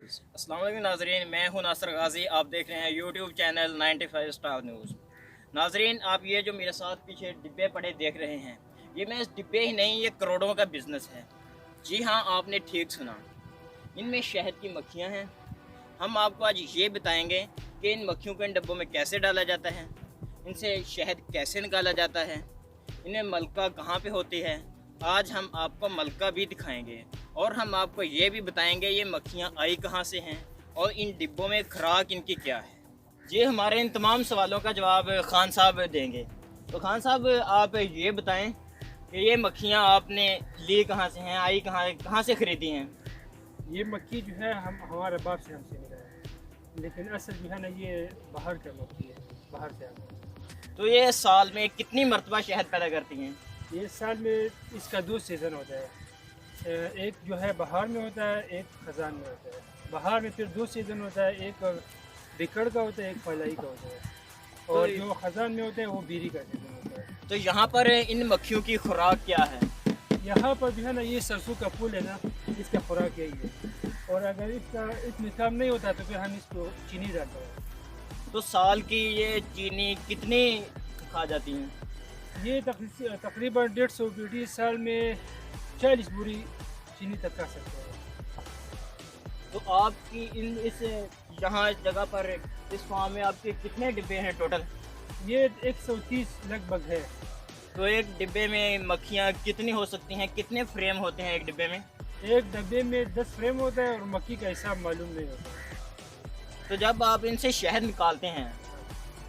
अस्सलाम वालेकुम नाजरीन, मैं हूं नासर गाज़ी। आप देख रहे हैं यूट्यूब चैनल 95 स्टार न्यूज़। नाजरीन, आप ये जो मेरे साथ पीछे डिब्बे पड़े देख रहे हैं, ये मैं डिब्बे ही नहीं, ये करोड़ों का बिजनेस है। जी हाँ, आपने ठीक सुना। इनमें शहद की मक्खियाँ हैं। हम आपको आज ये बताएंगे कि इन मक्खियों को इन डब्बों में कैसे डाला जाता है, इनसे शहद कैसे निकाला जाता है, इन्हें मलका कहाँ पे होती है। आज हम आपको मलका भी दिखाएंगे और हम आपको ये भी बताएंगे ये मक्खियाँ आई कहाँ से हैं और इन डिब्बों में खुराक इनकी क्या है। ये हमारे इन तमाम सवालों का जवाब खान साहब देंगे। तो खान साहब, आप ये बताएं कि ये मक्खियाँ आपने ली कहाँ से हैं, आई कहाँ से ख़रीदी हैं। ये मक्खी जो है हम हमारे बाप से हमसे मिला है, लेकिन असल जो है ना ये बाहर का मक्खी है, बाहर से आता है। तो ये साल में कितनी मरतबा शहद पैदा करती हैं। ये साल में इसका दो सीज़न होता है। एक जो है बाहर में होता है, एक खजान में होता है। बाहर में फिर दो सीज़न होता है, एक बिकड़ का होता है, एक फलाई का होता है। और जो खजान में होता है वो बीरी का सीज़न होता है। तो यहाँ पर इन मक्खियों की खुराक क्या है। यहाँ पर जो है ना ये सरसों का फूल है ना, इसका खुराक यही है। और अगर इसका इसमें काम नहीं होता तो फिर हम इसको चीनी डालते हैं। तो साल की ये चीनी कितनी खा जाती हैं। ये तकरीबन 150 पीटी साल में 40 बोरी चीनी तक कर सकते हैं। तो आपकी इस यहाँ जगह पर इस फार्म में आपके कितने डिब्बे हैं टोटल। ये 130 लगभग है। तो एक डिब्बे में मक्खियाँ कितनी हो सकती हैं, कितने फ्रेम होते हैं एक डिब्बे में। एक डब्बे में 10 फ्रेम होता है और मक्खी का हिसाब मालूम नहीं होता। तो जब आप इनसे शहद निकालते हैं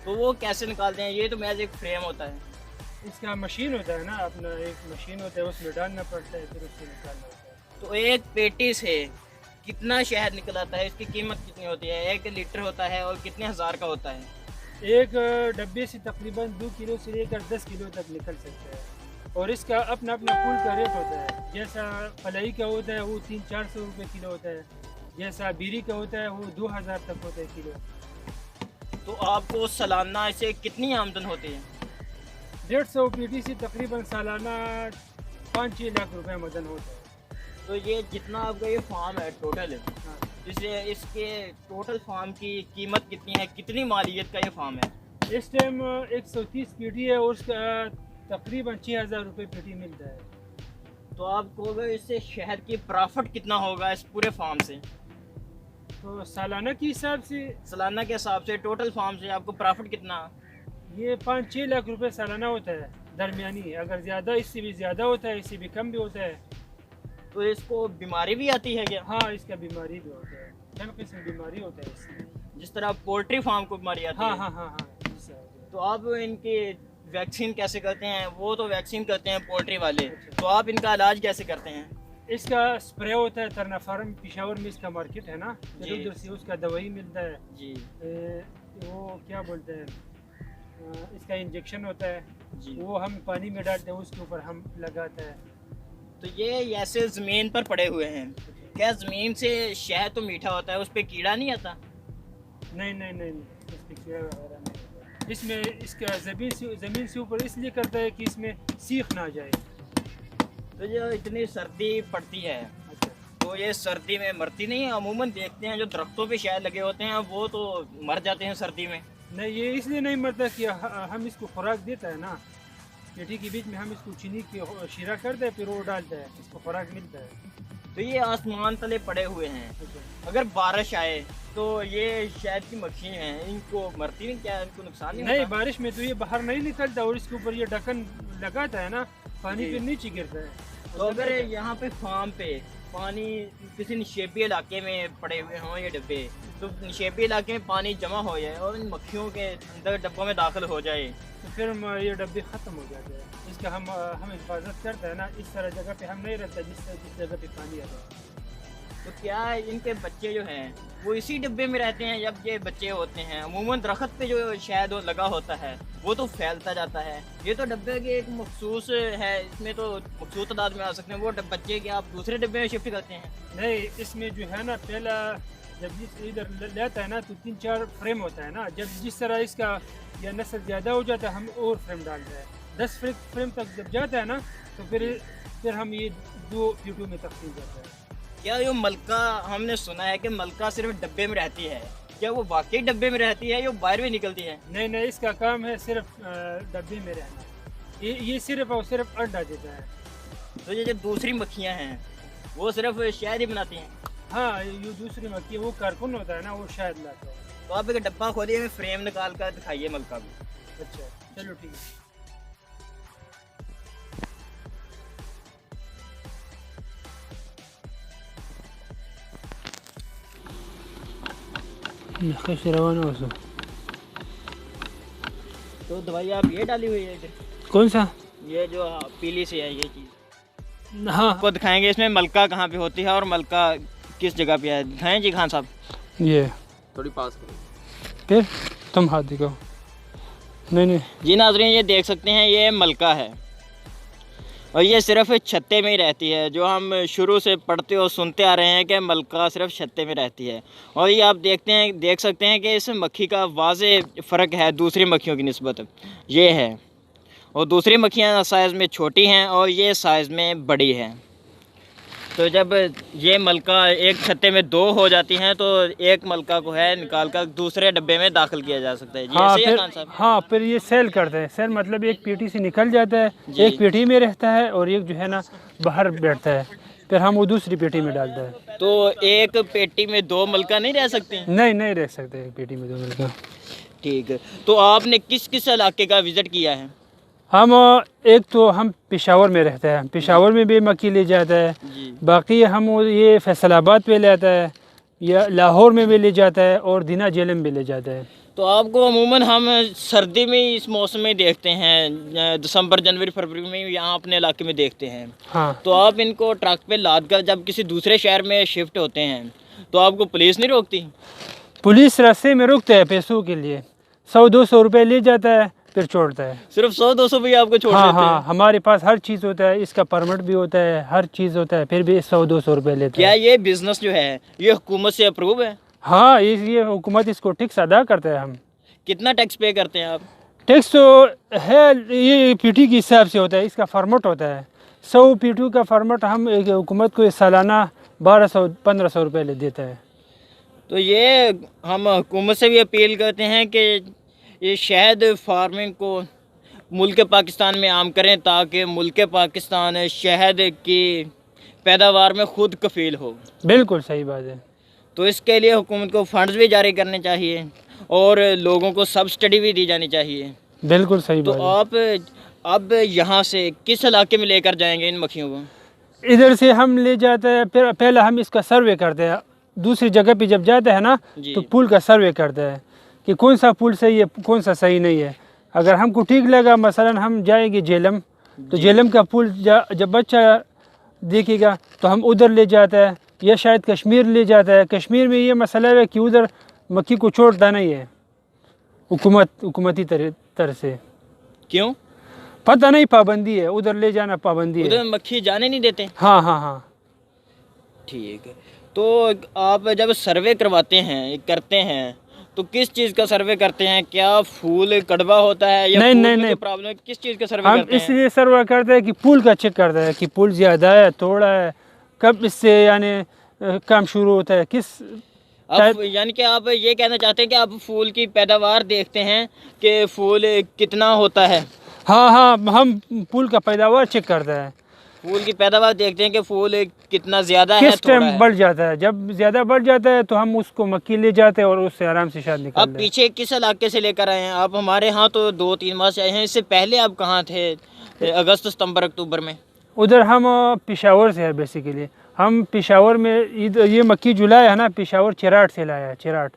तो वो कैसे निकालते हैं। ये तो महज एक फ्रेम होता है। इसका मशीन होता है ना, अपना एक मशीन होता है, उसमें डालना पड़ता है, फिर उससे निकालना होता है। तो एक पेटी से कितना शहद निकल आता है, इसकी कीमत कितनी होती है। 1 लीटर होता है और कितने हज़ार का होता है। एक डब्बे से तकरीबन 2 किलो से लेकर 10 किलो तक निकल सकता है। और इसका अपना अपना फूल का रेट होता है। जैसा फलाई का होता है वो 300-400 रुपये किलो होता है। जैसा बीरी का होता है वो 2000 तक होता है किलो। तो आपको सालाना इसे कितनी आमदन होती है। 150 पीटी से तकरीबन सालाना 5-6 लाख रुपए आमदन होता है। तो ये जितना आपका ये फार्म है टोटल, हाँ। इसलिए इसके टोटल फार्म की कीमत कितनी है, कितनी मालियत का ये फार्म है। इस टाइम 130 पीटी है और उसका तकरीबन 6000 रुपये पीटी मिलता है। तो आपको अगर इससे शहद की प्रॉफिट कितना होगा इस पूरे फार्म से। तो सालाना के हिसाब से सालाना के हिसाब से टोटल फार्म से आपको प्रॉफिट कितना। ये 5-6 लाख रुपए सालाना होता है दरमियानी। अगर ज़्यादा इससे भी ज़्यादा होता है, इससे भी कम भी होता है। तो इसको बीमारी भी आती है क्या। हाँ, इसका बीमारी भी होता है, हर किस्म की बीमारी होता है इससे। जिस तरह पोल्ट्री फार्म को बीमारी आती हाँ है। हाँ हाँ हाँ, इससे होता है। तो आप इनकी वैक्सीन कैसे करते हैं। वो तो वैक्सीन करते हैं पोल्ट्री वाले, अच्छा। तो आप इनका इलाज कैसे करते हैं। इसका स्प्रे होता है तरना फार्म, पिशावर में इसका मार्केट है ना, जी। फिर उधर से उसका दवाई मिलता है। जी वो क्या बोलते हैं, इसका इंजेक्शन होता है, जी। वो हम पानी में डालते हैं, उसके ऊपर हम लगाते हैं। तो ये ऐसे ज़मीन पर पड़े हुए हैं, क्या ज़मीन से शहद तो मीठा होता है, उस पर कीड़ा नहीं आता। नहीं नहीं नहीं नहीं, इसमें कीड़ा वगैरह नहीं होता। इसमें इसका ज़मीन से ऊपर इसलिए करता है कि इसमें सीख ना जाए। तो जो इतनी सर्दी पड़ती है अच्छा। तो ये सर्दी में मरती नहीं है। अमूमन देखते हैं जो दरख्तों पे शहद लगे होते हैं वो तो मर जाते हैं सर्दी में। नहीं, ये इसलिए नहीं मरता कि हम इसको खुराक देता है ना, पेटी के बीच में हम इसको चीनी की शीरा करते हैं, फिर वो डालता है, इसको खुराक मिलता है। तो ये आसमान तले पड़े हुए हैं, अच्छा। अगर बारिश आए तो ये शहद की मक्खी हैं, इनको मरती नहीं क्या, इनको नुकसान नहीं नहीं, होता? बारिश में तो ये बाहर नहीं निकलता और इसके ऊपर ये ढक्कन लगाता है ना, पानी जी। फिर नीचे गिरता है। तो अगर यहाँ पे फार्म पे पानी किसी निशेबी इलाके में पड़े हुए हों ये डब्बे, तो निशेबी इलाके में पानी जमा हो जाए और इन मक्खियों के अंदर डब्बों में दाखिल हो जाए तो फिर ये डब्बे ख़त्म हो जाते हैं। इसका हम हिफाजत करते हैं ना, इस तरह जगह पे हम नहीं रखते जिस जगह पे पानी आता है। तो क्या इनके बच्चे जो हैं वो इसी डिब्बे में रहते हैं जब ये बच्चे होते हैं। अमूमन दरख्त पे जो शहद लगा होता है वो तो फैलता जाता है, ये तो डब्बे के एक मखसूस है, इसमें तो मखसूस तादाद में आ सकते हैं। वो बच्चे के आप दूसरे डिब्बे में शिफ्ट करते हैं। नहीं, इसमें जो है ना, पहला जब इधर लेता है ना तो 3-4 फ्रेम होता है ना। जब जिस तरह इसका या नस्ल ज़्यादा हो जाता है हम और फ्रेम डालते हैं। 10 फ्रेम तक जब जाता है ना तो फिर हम ये 2 पीटों में तकसीम करते हैं। क्या ये मलका, हमने सुना है कि मलका सिर्फ डब्बे में रहती है, क्या वो वाकई डब्बे में रहती है या बाहर भी निकलती है? नहीं नहीं, इसका काम है सिर्फ डब्बे में रहना। ये सिर्फ और सिर्फ अंडा देता है। तो ये जो दूसरी मक्खियाँ हैं वो सिर्फ शहद ही बनाती हैं? हाँ, ये दूसरी मक्खी वो कारकुन होता है ना, वो शायद लाता है। तो आप एक डब्बा खोलिए, हमें फ्रेम निकाल कर दिखाइए मलका भी। अच्छा चलो ठीक है। तो दवाई आप ये डाली हुई है इधर? कौन सा? ये जो पीली सी है ये चीज़। हाँ, आपको दिखाएंगे इसमें मलका कहाँ पे होती है और मलका किस जगह पे है। दिखाएं जी खान साहब। ये थोड़ी पास करो। फिर तुम हाथ दिखाओ। नहीं नहीं, जी नाज़रीन, ये देख सकते हैं ये मलका है और ये सिर्फ छत्ते में ही रहती है। जो हम शुरू से पढ़ते और सुनते आ रहे हैं कि मलका सिर्फ छत्ते में रहती है। और ये आप देख सकते हैं कि इस मक्खी का वाज़े फ़र्क है दूसरी मक्खियों की निस्बत। ये है, और दूसरी मक्खियाँ साइज़ में छोटी हैं और ये साइज़ में बड़ी है। तो जब ये मलका एक छत्ते में दो हो जाती हैं तो एक मलका को है निकाल कर दूसरे डब्बे में दाखिल किया जा सकता है। जी हाँ ऐसे ही है फिर, खान साहब? हाँ फिर ये सेल करते हैं। सेल मतलब एक पेटी से निकल जाता है, जी। एक पेटी में रहता है और एक जो है ना बाहर बैठता है, फिर हम वो दूसरी पेटी में डालता है। तो एक पेटी में दो मलका नहीं रह सकती? नहीं नहीं रह सकते एक पेटी में दो मिलकर। ठीक है। तो आपने किस किस इलाके का विज़िट किया है? हम एक तो हम पेशावर में रहते हैं, पेशावर में भी मक्खी ले जाता है। जी। बाकी हम ये फैसलाबाद पे ले आता है, या लाहौर में भी ले जाता है और दीना जेलम भी ले जाता है। तो आपको अमूमन हम सर्दी में इस मौसम में देखते हैं, दिसंबर जनवरी फरवरी में यहाँ अपने इलाके में देखते हैं। हाँ, तो आप इनको ट्रक पे लाद कर जब किसी दूसरे शहर में शिफ्ट होते हैं तो आपको पुलिस नहीं रोकती? पुलिस रास्ते में रुकते हैं पैसों के लिए, 100-200 रुपये ले जाता है फिर छोड़ता है। सिर्फ 100-200 भी आपको छोड़ हाँ देते हाँ, हैं? हमारे पास हर चीज़ होता है, इसका परमिट भी होता है, हर चीज़ होता है, फिर भी 100-200 रुपये लेता क्या है। ये बिजनेस जो है ये हुकूमत से अप्रूव है? हाँ, ये हुकूमत इसको टैक्स अदा करता है। हम कितना टैक्स पे करते हैं आप? टैक्स तो है, ये पीटी के हिसाब से होता है, इसका फॉर्मेट होता है। 100 पीटी का फॉर्मेट हम एक हुकूमत को सालाना 1200-1500 रुपये ले देता है। तो ये हम हुकूमत से भी अपील करते हैं कि ये शहद फार्मिंग को मुल्क पाकिस्तान में आम करें ताकि मुल्क पाकिस्तान शहद की पैदावार में खुद कफील हो। बिल्कुल सही बात है। तो इसके लिए हुकूमत को फंड्स भी जारी करने चाहिए और लोगों को सब्सिडी भी दी जानी चाहिए। बिल्कुल सही तो बात है। आप अब यहाँ से किस इलाके में लेकर जाएंगे इन मक्खियों को? इधर से हम ले जाते हैं, फिर पहले हम इसका सर्वे करते हैं। दूसरी जगह पे जब जाते हैं ना जी। तो पुल का सर्वे करते हैं कि कौन सा पुल सही है, कौन सा सही नहीं है। अगर हमको ठीक लगा, मसलन हम जाएंगे जेलम, तो जेलम का पुल जब बच्चा देखेगा तो हम उधर ले जाता है, या शायद कश्मीर ले जाता है। कश्मीर में ये मसला है कि उधर मक्खी को छोड़ता नहीं है हुकूमती तरह से। क्यों? पता नहीं, पाबंदी है, उधर ले जाना पाबंदी है। उधर मक्खी जाने नहीं देते? हाँ हाँ हाँ। ठीक है। तो आप जब सर्वे करवाते हैं, करते हैं, तो किस चीज़ का सर्वे करते हैं? क्या फूल कड़वा होता है या नहीं फूल नहीं में नहीं, जो प्रॉब्लम है, किस चीज़ का सर्वे हम करते हैं? इसलिए सर्वे करते हैं कि पुल का चेक करते हैं कि पुल ज़्यादा है, थोड़ा है, कब इससे यानी काम शुरू होता है, किस आप यानी कि आप ये कहना चाहते हैं कि आप फूल की पैदावार देखते हैं कि फूल कितना होता है? हाँ हाँ, हम पुल का पैदावार चेक करते हैं। फूल की पैदावार देखते हैं कि फूल कितना ज़्यादा है, किस थोड़ा टाइम है। बढ़ जाता है। जब ज़्यादा बढ़ जाता है तो हम उसको मक्खी ले जाते हैं और उससे आराम से शायद आप निकालते हैं। पीछे किस इलाके से लेकर आए हैं? आप हमारे यहाँ तो 2-3 माह से आए हैं, इससे पहले आप कहाँ थे? अगस्त, सितंबर, अक्टूबर में? उधर हम पेशावर से है बेसिकली। हम पेशावर में ये मक्खी जुलाई है ना, पेशावर चिराट से लाया है। चिराट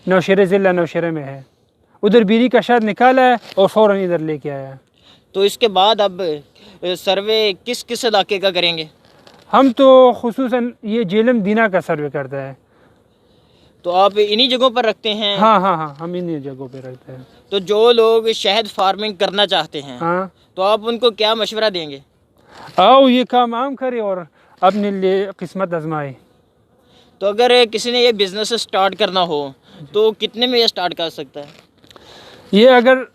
नौशेरा ज़िला नौशेरा में है, उधर बीरी का शाद निकाला है और फ़ौरन इधर लेके आया। तो इसके बाद अब सर्वे किस किस इलाके का करेंगे? हम तो खुसूसन ये जेलम दीना का सर्वे करता है। तो आप इन्हीं जगहों पर रखते हैं? हाँ हाँ हाँ, हम इन्हीं जगहों पे रखते हैं। तो जो लोग शहद फार्मिंग करना चाहते हैं, हाँ, तो आप उनको क्या मशवरा देंगे? आओ ये काम आम करे और अपने लिए किस्मत आजमाए। तो अगर किसी ने ये बिज़नेस स्टार्ट करना हो तो कितने में ये स्टार्ट कर सकता है? ये अगर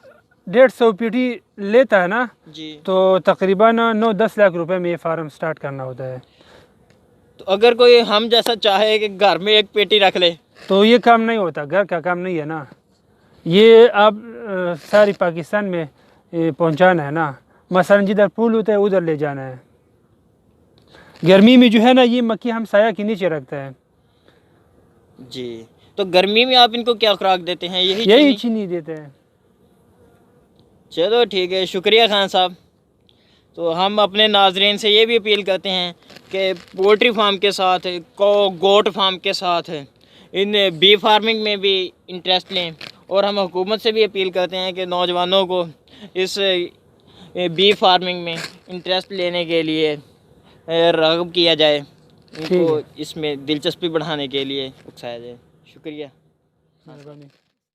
150 पीटी लेता है ना जी। तो तकरीबन 9-10 लाख रुपए में ये फार्म स्टार्ट करना होता है। तो अगर कोई हम जैसा चाहे कि घर में एक पेटी रख ले, तो ये काम नहीं होता, घर का काम नहीं है ना। ये आप सारी पाकिस्तान में पहुंचाना है ना। मसलन जिधर पुल होता है उधर ले जाना है। गर्मी में जो है ना, ये मक्खी हम साया के नीचे रखते हैं। जी, तो गर्मी में आप इनको क्या खुराक देते हैं? यही यही चीनी? चीनी देते हैं। चलो ठीक है, शुक्रिया खान साहब। तो हम अपने नाजरीन से ये भी अपील करते हैं कि पोल्ट्री फार्म के साथ गोट फार्म के साथ इन बी फार्मिंग में भी इंटरेस्ट लें, और हम हुकूमत से भी अपील करते हैं कि नौजवानों को इस बी फार्मिंग में इंटरेस्ट लेने के लिए राग़िब किया जाए, इनको इसमें दिलचस्पी बढ़ाने के लिए उकसाया जाए। शुक्रिया। मेहरबानी।